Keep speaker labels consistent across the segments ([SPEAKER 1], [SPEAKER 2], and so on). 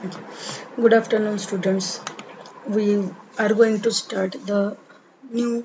[SPEAKER 1] Good afternoon, students. We are going to start the new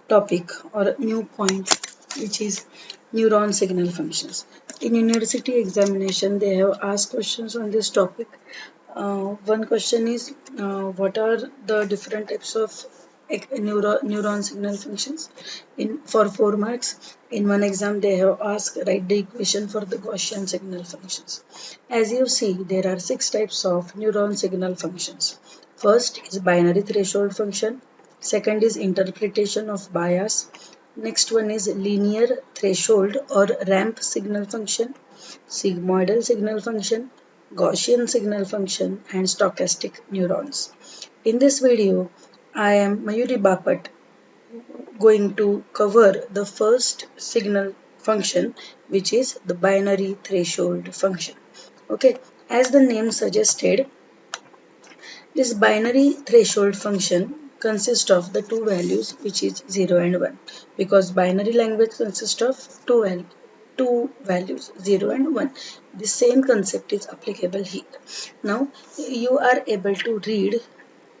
[SPEAKER 1] topic or new point, which is neuron signal functions. In university examination, they have asked questions on this topic. One question is, what are the different types of neuron signal functions? In for 4 marks, in one exam they have asked write the equation for the Gaussian signal functions. As you see, there are 6 types of neuron signal functions. First is binary threshold function. Second is interpretation of bias. Next one is linear threshold or ramp signal function, sigmoidal signal function, Gaussian signal function, and stochastic neurons. In this video, I am Mayuri Bapat going to cover the first signal function, which is the binary threshold function. Okay, as the name suggested, this binary threshold function consists of the two values, which is 0 and 1, because binary language consists of two values 0 and 1. The same concept is applicable here. Now you are able to read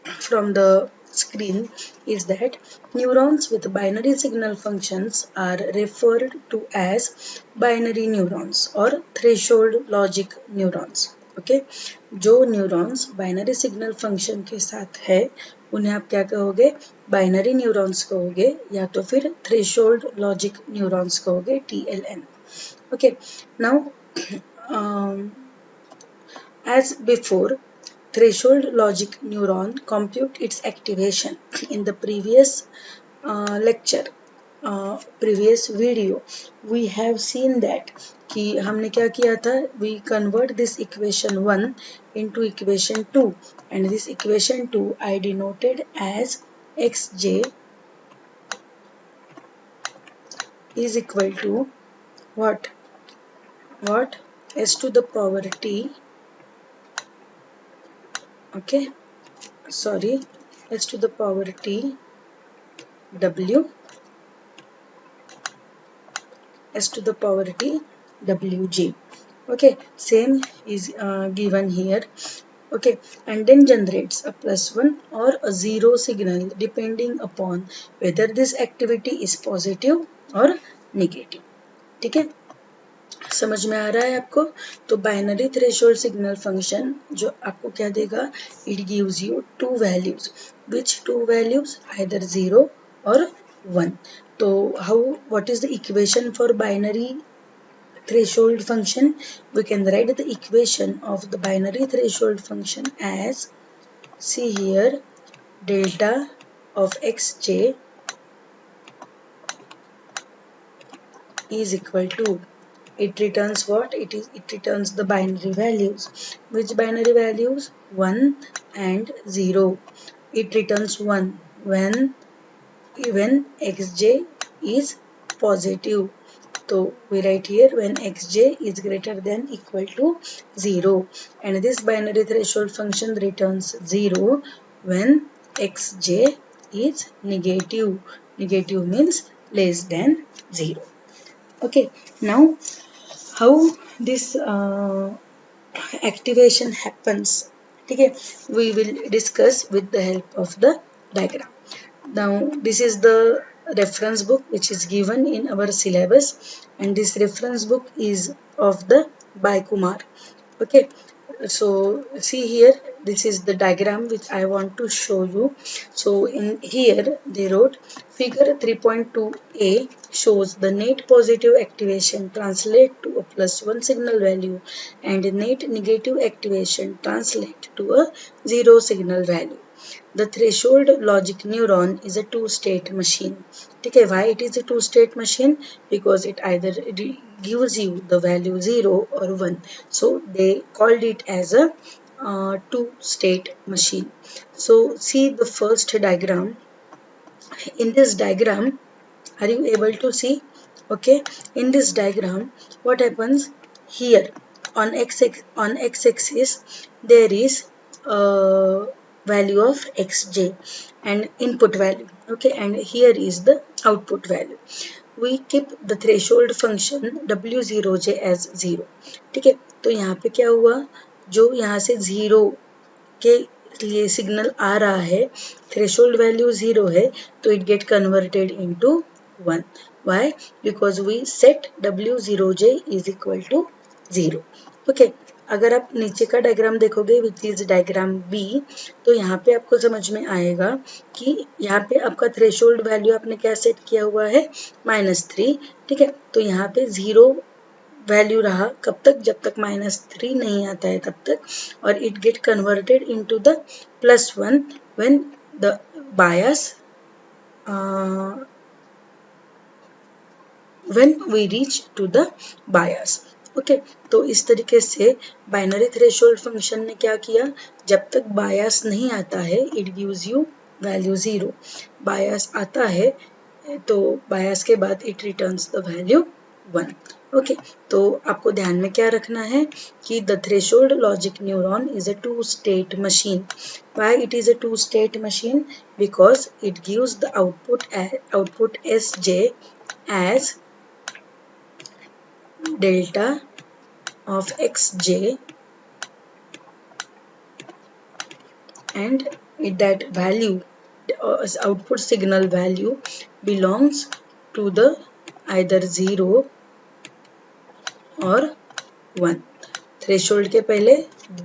[SPEAKER 1] from the screen is that neurons with binary signal functions are referred to as binary neurons or threshold logic neurons. Okay जो neurons binary signal function के साथ है उन्हें आप क्या कहोगे, binary neurons कहोगे या तो फिर थ्रेशोल्ड लॉजिक न्यूरॉन्स कहोगे, TLN. Okay now as before, threshold logic neuron compute its activation. In the previous lecture, previous video, we have seen that कि हमने क्या किया था, we convert this equation 1 into equation 2, and this equation 2 I denoted as xj is equal to what s to the power t, okay, sorry, s to the power t w, s to the power t wg. Okay, same is given here. Okay, and then generates a +1 or a 0 signal depending upon whether this activity is positive or negative. ठीक है, समझ में आ रहा है आपको? तो binary threshold signal function जो आपको क्या देगा, it gives you to values, which two values, either 0 और 1. तो how, what is the equation for binary threshold function? We can write the equation of the binary threshold function as, see here, delta of xj is equal to, it returns what? It returns the binary values. Which binary values? 1 and 0. It returns 1 when xj is positive. So we write here when xj is greater than equal to 0, and this binary threshold function returns 0 when xj is negative. Negative means less than 0. Okay, now how this activation happens, okay, we will discuss with the help of the diagram. Now this is the reference book which is given in our syllabus, and this reference book is of the by Kumar. Okay, so see here, this is the diagram which I want to show you. So in here they wrote figure 3.2a shows the net positive activation translate to a +1 signal value and net negative activation translate to a 0 signal value. The threshold logic neuron is a two-state machine. Okay, why it is a two-state machine? Because it either gives you the value 0 or 1. So they called it as a two-state machine. So see the first diagram. In this diagram, are you able to see? Okay, in this diagram, what happens here on x-axis there is value of xj and input value, okay, and here is the output value. We keep the threshold function w0j as 0. ठीक है, तो यहाँ पे क्या हुआ, जो यहाँ से 0 के लिए सिग्नल आ रहा है, थ्रेशोल्ड वैल्यू 0 है, तो it get converted into 1. Why? Because we set W0J is equal to 0. Okay. अगर आप नीचे का डायग्राम देखोगे विच इज डायग्राम B, तो यहाँ पे आपको समझ में आएगा कि यहाँ पे आपका थ्रेशोल्ड वैल्यू आपने क्या सेट किया हुआ है, -3. ठीक है, तो यहाँ पे 0 वैल्यू रहा कब तक, जब तक -3 नहीं आता है तब तक, और it get converted into the +1 when the bias when we reach to the bias. Okay, तो इस तरीके से बाइनरी थ्रेशोल्ड फंक्शन ने क्या किया, जब तक बायस नहीं आता है it gives you value 0. Bias आता है तो बायस के बाद it returns the value 1. Okay, तो आपको ध्यान में क्या रखना है कि the threshold logic neuron is a two state machine. Why it is a two state machine? Because it gives the output Sj as delta of xj, and that value, output signal value, belongs to the either 0 or 1. Threshold के पहले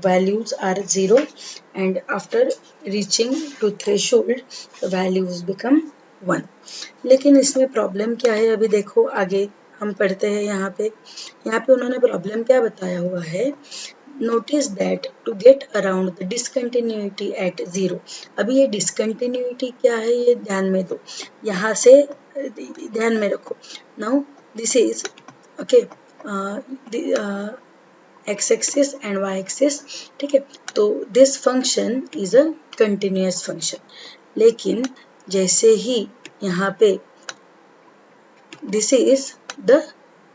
[SPEAKER 1] values are 0 and after reaching to threshold the values become 1. लेकिन इसमें problem क्या है, अभी देखो आगे हम पढ़ते हैं. यहाँ पे उन्होंने प्रॉब्लम क्या बताया हुआ है, notice that to get around the discontinuity at 0. अभी ये डिसकंटिन्यूटी क्या है ये ध्यान में दो, यहाँ से ध्यान में रखो. Now this is okay x axis and y axis. ठीक है, तो this function is a continuous function. लेकिन जैसे ही यहाँ पे this is the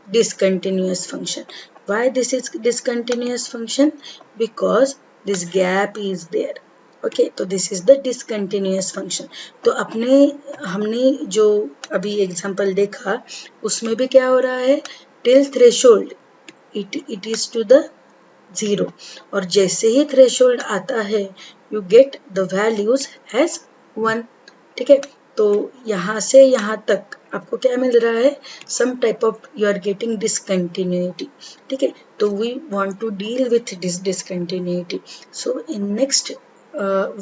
[SPEAKER 1] discontinuous function. Why this is discontinuous function? Because this gap is there. Okay, तो this is the discontinuous function. तो हमने जो अभी एग्जांपल देखा उसमें भी क्या हो रहा है, till threshold it is to the 0, और जैसे ही थ्रेशोल्ड आता है you get the values as 1. ठीक है, तो यहाँ से यहाँ तक आपको क्या मिल रहा है, some type of you are getting discontinuity. ठीक है, तो we want to deal with this discontinuity. So in next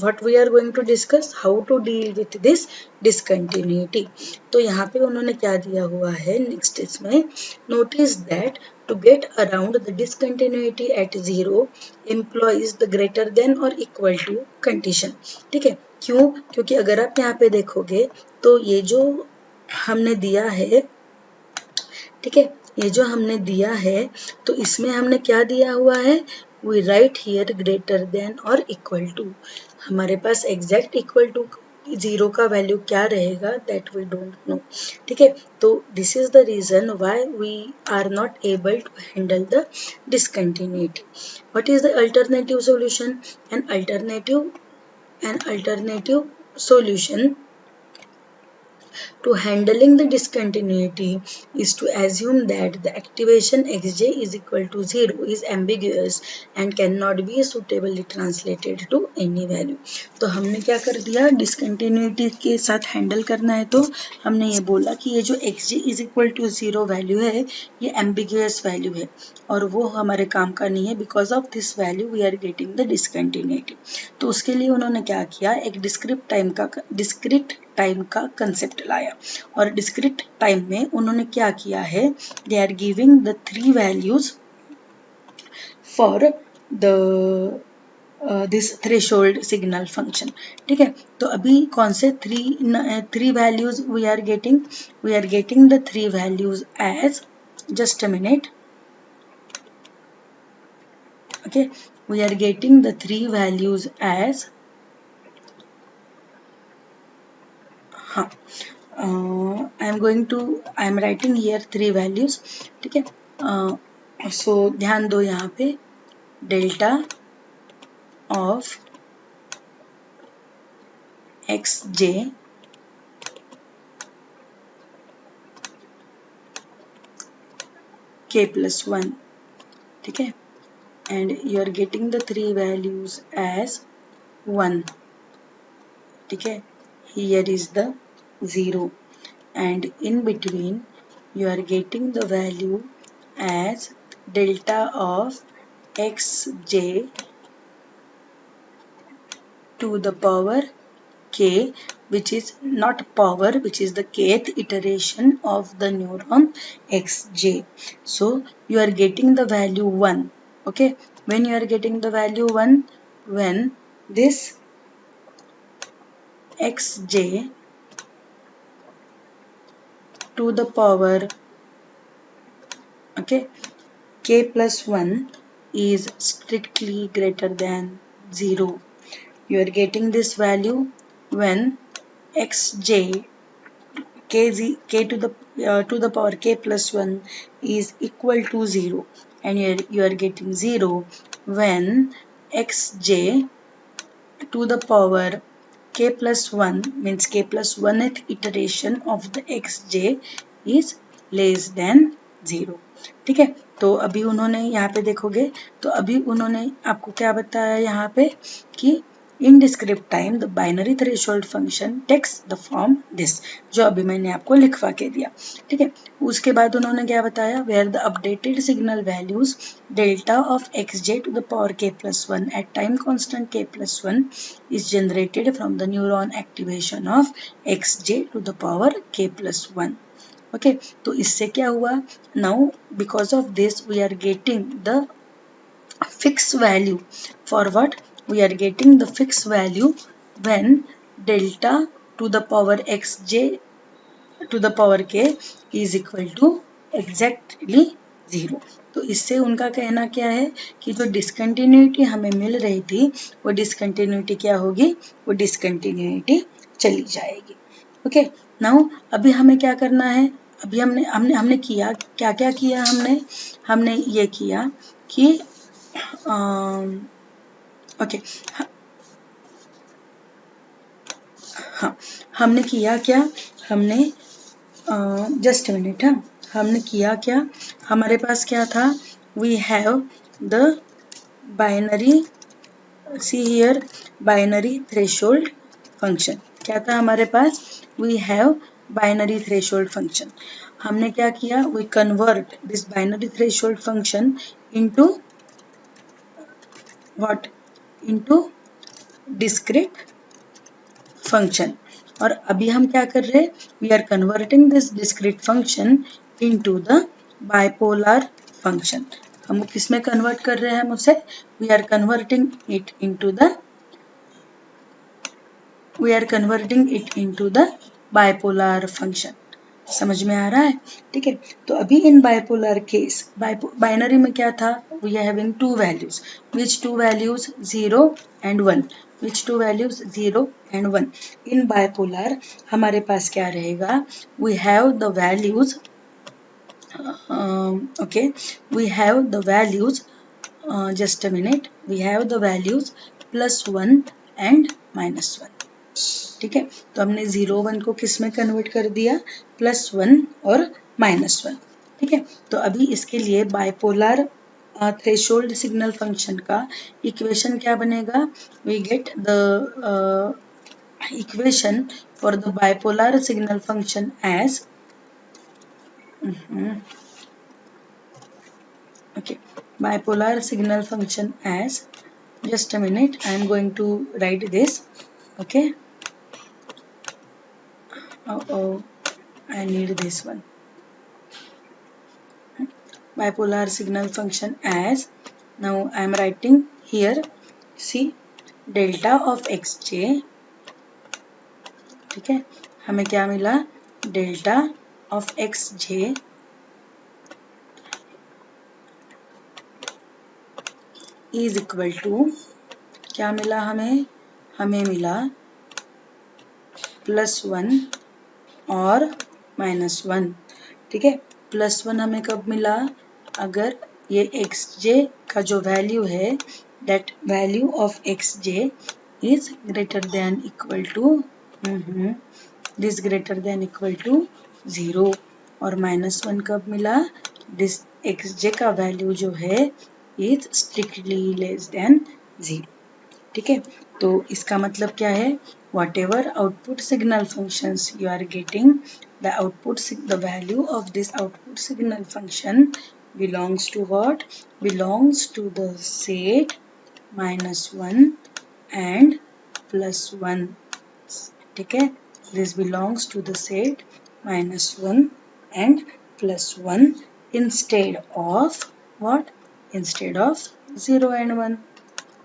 [SPEAKER 1] what we are going to discuss, how to deal with this discontinuity. तो यहाँ पे उन्होंने क्या दिया हुआ है नेक्स्ट इसमें, notice that to get around the discontinuity at 0 employs the greater than or equal to condition. ठीक है, क्यों? क्योंकि अगर आप यहाँ पे देखोगे तो ये जो हमने दिया है, ठीक है, ये जो हमने दिया है तो इसमें हमने क्या दिया हुआ है, we write here greater than और इक्वल टू. हमारे पास एग्जैक्ट इक्वल टू 0 का वैल्यू क्या रहेगा दैट वी डोंट नो. ठीक है, तो this is the reason why we are not able to handle the discontinuity. What is the alternative solution? An alternative solution to handling the discontinuity is to assume that the activation xj is equal to 0 is ambiguous and cannot be suitably translated to any value. तो हमने क्या कर दिया, discontinuity के साथ handle करना है तो हमने ये बोला कि ये जो xj is equal to 0 value है ये ambiguous वैल्यू है और वो हमारे काम का नहीं है. Because of this value we are getting the discontinuity. तो उसके लिए उन्होंने क्या किया, एक डिस्क्रीट टाइम का कंसेप्ट लाया और डिस्क्रीट टाइम में उन्होंने क्या किया है, they are giving the 3 values for the this threshold signal function. ठीक है, तो अभी कौन से 3 values we are getting the 3 values as, just a minute. Okay, we are getting the 3 values as I am writing here 3 values. ठीक है, so ध्यान दो यहाँ पे, डेल्टा ऑफ xj k+1. ठीक है, and you are getting the three values as 1. ठीक है, here is the 0 and in between you are getting the value as delta of xj to the power k, which is not power, which is the kth iteration of the neuron xj. So you are getting the value 1. Okay, when you are getting the value 1, when this xj to the power, okay, k plus 1 is strictly greater than 0. You are getting this value when xj k to the power k plus 1 is equal to 0, and you are getting 0 when xj to the power k plus 1 means k plus 1th iteration of the xj is less than 0. ठीक है, तो अभी उन्होंने यहाँ पे देखोगे तो अभी उन्होंने आपको क्या बताया यहाँ पे कि in discrete time the binary threshold function takes the form this, जो अभी मैंने आपको लिखवा के दिया. ठीक है, उसके बाद उन्होंने क्या बताया, where the updated signal values delta of xj to the power k plus 1 at time constant k plus 1 is generated from the neuron activation of xj to the power k plus 1. Okay, तो इससे क्या हुआ, now because of this we are getting the fixed value. For what? We are getting the fixed value when delta to the power xj to the power k is equal to exactly 0. तो इससे उनका कहना क्या है कि जो discontinuity हमें मिल रही थी वो डिसकंटिन्यूटी क्या होगी, वो डिसकंटिन्यूटी चली जाएगी. ओके, नाउ अभी हमें क्या करना है, अभी हमने किया क्या क्या किया, हमने ये किया कि ओके, हाँ हमने किया क्या, हमने जस्ट मिनट, हाँ हमने किया क्या, हमारे पास क्या था, we have the binary, see here binary threshold function. क्या था हमारे पास, we have binary threshold function. हमने क्या किया, we convert this binary threshold function into what, into discrete function. और अभी हम क्या कर रहे हैं, we are converting this discrete function into the bipolar function. हम किस में कन्वर्ट कर रहे हैं, हम उसे we are converting it into the bipolar function. समझ में आ रहा है, ठीक है. तो अभी इन बाइपोलर केस, बाइनरी में क्या था, we are having two values, which two values 0 and 1, which two values 0 and 1. In bipolar हमारे पास क्या रहेगा, we have the values, okay we have the values, just a minute, we have the values +1 and -1. ठीक है, तो हमने 0 1 को किस में कन्वर्ट कर दिया, +1 और -1. ठीक है, तो अभी इसके लिए बाइपोलर थ्रेशोल्ड सिग्नल फंक्शन का इक्वेशन क्या बनेगा, we get the equation for the bipolar signal function as, okay, bipolar signal function as, just a minute, I am going to write this. Okay, oh, I need this one. Bipolar signal function as, now I am writing here, see, delta of xj. ठीक है, हमें क्या मिला, delta of xj is equal to, क्या मिला हमें मिला +1 और -1. ठीक है, +1 हमें कब मिला, अगर ये xj का जो वैल्यू है, that value of xj is greater than equal to, this greater than equal to 0. और -1 कब मिला, दिस xj का वैल्यू जो है is strictly less than 0. ठीक है, तो इसका मतलब क्या है, whatever output signal functions you are getting, the value of this output signal function belongs to what? Belongs to the set -1 and +1. ठीक है, this belongs to the set -1 and +1 instead of what? Instead of 0 and 1.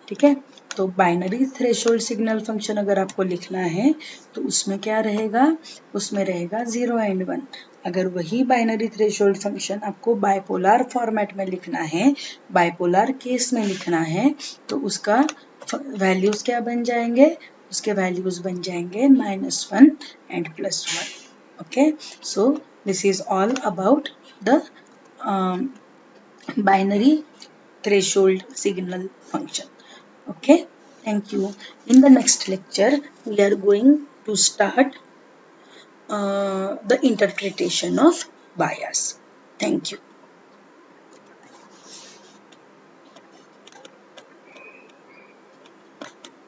[SPEAKER 1] ठीक है, तो binary threshold signal function अगर आपको लिखना है तो उसमें क्या रहेगा, उसमें रहेगा 0 एंड 1. अगर वही बाइनरी थ्रेशोल्ड फंक्शन आपको बाइपोलर फॉर्मेट में लिखना है, बाइपोलर केस में लिखना है, तो उसका वैल्यूज क्या बन जाएंगे, उसके वैल्यूज बन जाएंगे -1 and +1. Okay, so this is all about the binary threshold signal function. Okay, thank you. In the next lecture we are going to start the interpretation of bias. Thank you.